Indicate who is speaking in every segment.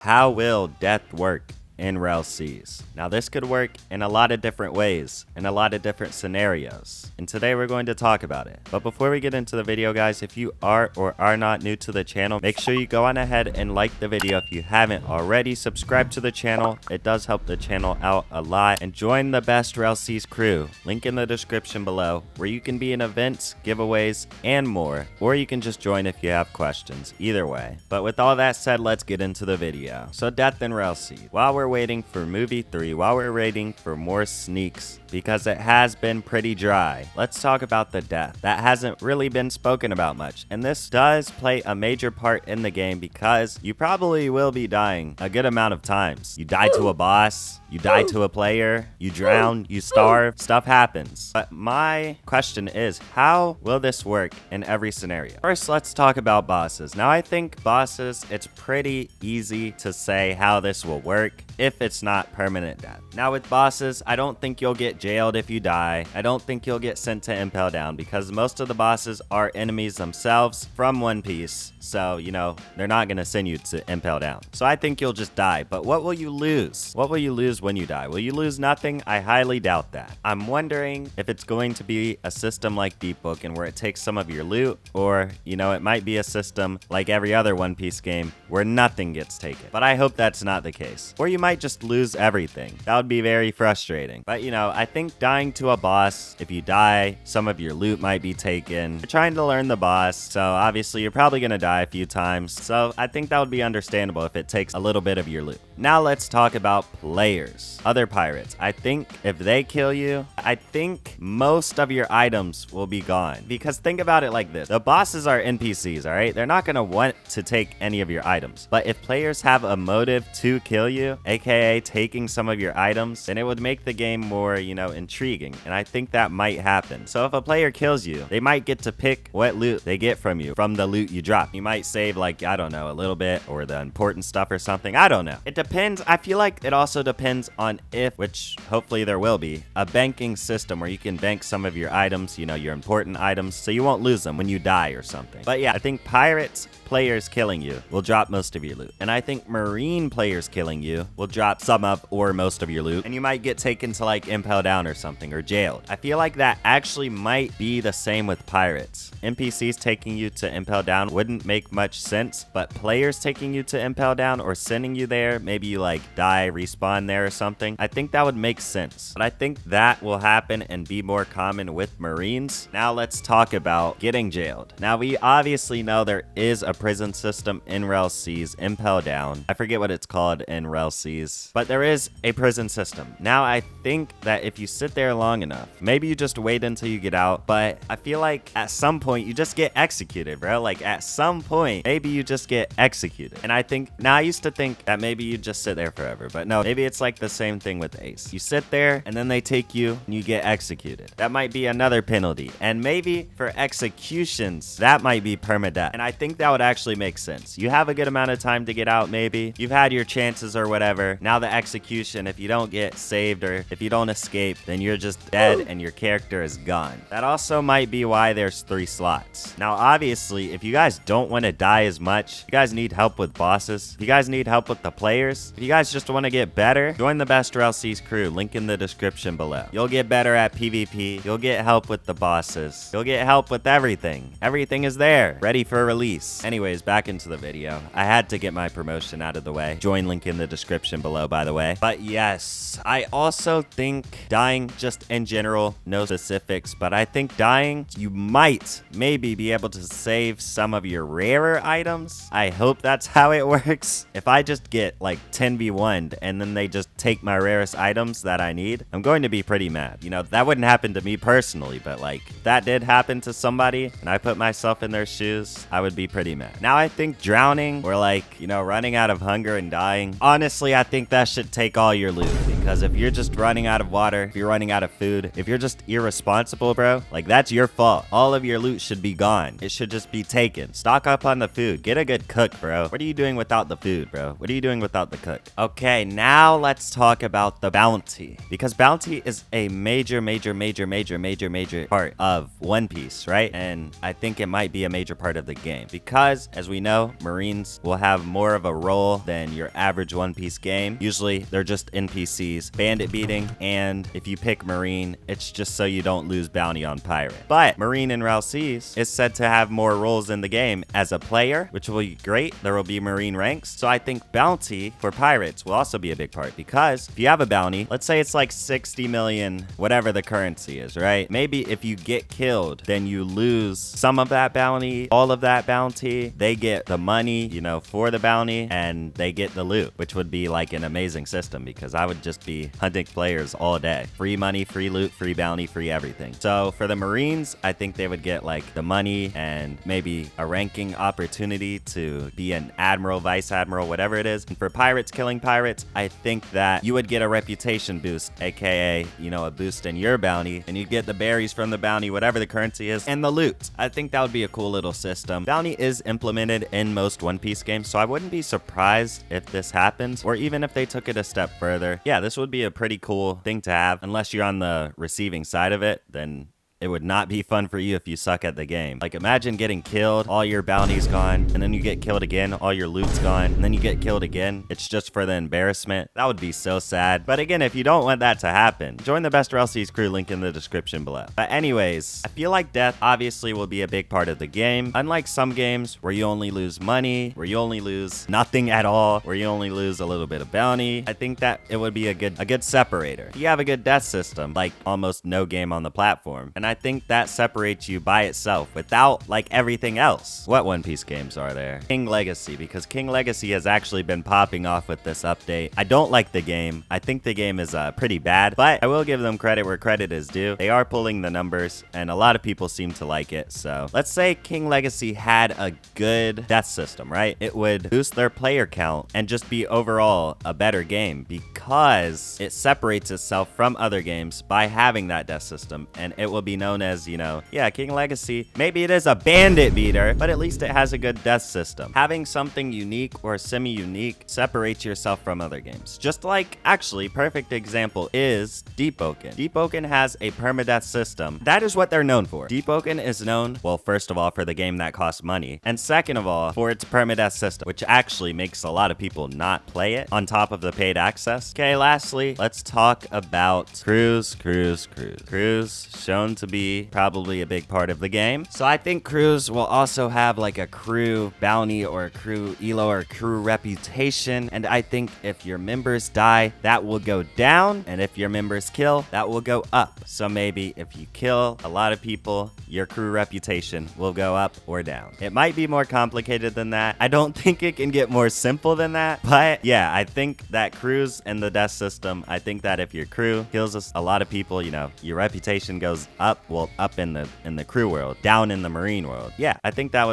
Speaker 1: How will death work in rellseas? Now this could work in a lot of different ways, in a lot of different scenarios, and today we're going to talk about it. But before we get into the video, guys, if you are or are not new to the channel, make sure you go on ahead and like the video if you haven't already. Subscribe to the channel, it does help the channel out a lot, and join the best rellseas crew, link in the description below, where you can be in events, giveaways, and more, or you can just join if you have questions. Either way. But with all that said, let's get into the video. So death in rellseas. While we're waiting for movie 3, while we're waiting for more sneaks, because it has been pretty dry, let's talk about the death. That hasn't really been spoken about much, and this does play a major part in the game because you probably will be dying a good amount of times. You die to a boss, you die to a player, you drown, you starve, stuff happens. But my question is, how will this work in every scenario? First, let's talk about bosses. Now, I think bosses, it's pretty easy to say how this will work if it's not permanent death. Now, with bosses, I don't think you'll get jailed if you die. I don't think you'll get sent to Impel Down because most of the bosses are enemies themselves from One Piece. So, you know, they're not going to send you to Impel Down. So I think you'll just die. But what will you lose? What will you lose when you die? Will you lose nothing? I highly doubt that. I'm wondering if it's going to be a system like Deep Book and where it takes some of your loot, or, you know, it might be a system like every other One Piece game where nothing gets taken. But I hope that's not the case. Or you might just lose everything. That would be very frustrating. But, you know, I think dying to a boss, if you die, some of your loot might be taken. You're trying to learn the boss, so obviously you're probably going to die a few times. So I think that would be understandable if it takes a little bit of your loot. Now let's talk about players. Other pirates. I think if they kill you, I think most of your items will be gone. Because think about it like this. The bosses are NPCs, all right? They're not going to want to take any of your items. But if players have a motive to kill you, aka taking some of your items, then it would make the game more, you know, intriguing. And I think that might happen. So if a player kills you, they might get to pick what loot they get from you, from the loot you drop. You might save, like, I don't know, a little bit, or the important stuff or something. I don't know. It depends. I feel like it also depends on if, which hopefully there will be, a banking system where you can bank some of your items, you know, your important items, so you won't lose them when you die or something. But yeah, I think pirates players killing you will drop most of your loot. And I think marine players killing you will drop some of or most of your loot. And you might get taken to like Impel Down or something, or jailed. I feel like that actually might be the same with pirates. NPCs taking you to Impel Down wouldn't make much sense, but players taking you to Impel Down or sending you there, maybe you like die, respawn there or something, I think that would make sense. But I think that will happen and be more common with marines. Now let's talk about getting jailed. Now we obviously know there is a prison system in rellseas, Impel Down. I forget what it's called in rellseas, but there is a prison system. Now I think that if you sit there long enough, maybe you just wait until you get out, but I feel like at some point you just get executed, bro. Like at some point, maybe you just get executed. And I think, now I used to think that maybe you just sit there forever, but no, maybe it's like the same thing with Ace. You sit there and then they take you and you get executed. That might be another penalty. And maybe for executions, that might be permadeath. And I think that would actually make sense. You have a good amount of time to get out, maybe. You've had your chances or whatever. Now the execution, if you don't get saved or if you don't escape, then you're just dead and your character is gone. That also might be why there's 3 slots. Now, obviously, if you guys don't want to die as much, you guys need help with bosses, if you guys need help with the players, if you guys just want to get better, join the best rellseas crew, link in the description below. You'll get better at PvP, you'll get help with the bosses, you'll get help with everything. Everything is there, ready for release. Anyways, back into the video. I had to get my promotion out of the way. Join link in the description below, by the way. But yes, I also think dying, just in general, no specifics, but I think dying, you might maybe be able to save some of your rarer items. I hope that's how it works. If I just get like 10v1'd and then they just take my rarest items that I need, I'm going to be pretty mad. You know, that wouldn't happen to me personally, but like if that did happen to somebody and I put myself in their shoes, I would be pretty mad. Now I think drowning or like, you know, running out of hunger and dying, honestly, I think that should take all your loot. Because if you're just running out of water, if you're running out of food, if you're just irresponsible, bro, like that's your fault. All of your loot should be gone. It should just be taken. Stock up on the food. Get a good cook, bro. What are you doing without the food, bro? What are you doing without the cook? Okay, now let's talk about the bounty. Because bounty is a major part of One Piece, right? And I think it might be a major part of the game. Because, as we know, Marines will have more of a role than your average One Piece game. Usually, they're just NPCs, bandit beating, and if you pick Marine, it's just so you don't lose bounty on pirate. But Marine in rellseas is said to have more roles in the game as a player, which will be great. There will be Marine ranks. So I think bounty for pirates will also be a big part, because if you have a bounty, let's say it's like 60 million, whatever the currency is, right? Maybe if you get killed, then you lose some of that bounty, all of that bounty. They get the money, you know, for the bounty, and they get the loot, which would be like an amazing system, because I would just be hunting players all day. Free money, free loot, free bounty, free everything. So for the Marines, I think they would get like the money and maybe a ranking opportunity to be an admiral, vice admiral, whatever it is. And for pirates, killing pirates, I think that you would get a reputation boost, aka, you know, a boost in your bounty, and you get the berries from the bounty, whatever the currency is, and the loot. I think that would be a cool little system. Bounty is implemented in most One Piece games, so I wouldn't be surprised if this happens, or even if they took it a step further. Yeah, this would be a pretty cool thing to have. Unless you're on the receiving side of it, then it would not be fun for you if you suck at the game. Like, imagine getting killed, all your bounty's gone, and then you get killed again, all your loot's gone, and then you get killed again. It's just for the embarrassment. That would be so sad. But again, if you don't want that to happen, join the best rellseas crew, link in the description below. But anyways, I feel like death obviously will be a big part of the game. Unlike some games where you only lose money, where you only lose nothing at all, where you only lose a little bit of bounty, I think that it would be a good separator. If you have a good death system, like almost no game on the platform, and I think that separates you by itself without like everything else. What One Piece games are there? King Legacy, because King Legacy has actually been popping off with this update. I don't like the game. I think the game is pretty bad, but I will give them credit where credit is due. They are pulling the numbers, and a lot of people seem to like it. So let's say King Legacy had a good death system, right? It would boost their player count and just be overall a better game, because it separates itself from other games by having that death system, and it will be known as, you know, yeah, King Legacy, maybe it is a bandit beater, but at least it has a good death system. Having something unique or semi-unique separates yourself from other games. Just like, actually, perfect example is Deep Ocean. Deep Ocean has a permadeath system. That is what they're known for. Deep Ocean is known, well, first of all, for the game that costs money, and second of all, for its permadeath system, which actually makes a lot of people not play it on top of the paid access. Okay, lastly, let's talk about crews. Crews shown to be probably a big part of the game. So I think crews will also have like a crew bounty or a crew elo or a crew reputation. And I think if your members die, that will go down. And if your members kill, that will go up. So maybe if you kill a lot of people, your crew reputation will go up or down. It might be more complicated than that. I don't think it can get more simple than that. But yeah, I think that crews and the death system, I think that if your crew kills a lot of people, you know, your reputation goes up. Well, up in the crew world, down in the Marine world. Yeah, I think that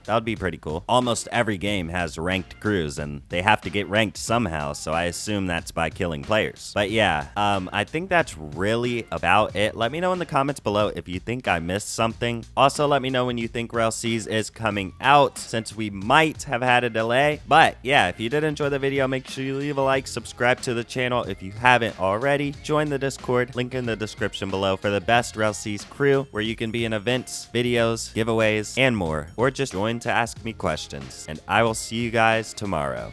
Speaker 1: would be pretty cool. Almost every game has ranked crews, and they have to get ranked somehow, so I assume that's by killing players. But yeah, I think that's really about it. Let me know in the comments below if you think I missed something. Also, let me know when you think rellseas is coming out, since we might have had a delay. But yeah, if you did enjoy the video, make sure you leave a like, subscribe to the channel if you haven't already, join the Discord, link in the description below for the best rellseas crew, where you can be in events, videos, giveaways, and more, or just join to ask me questions. And I will see you guys tomorrow.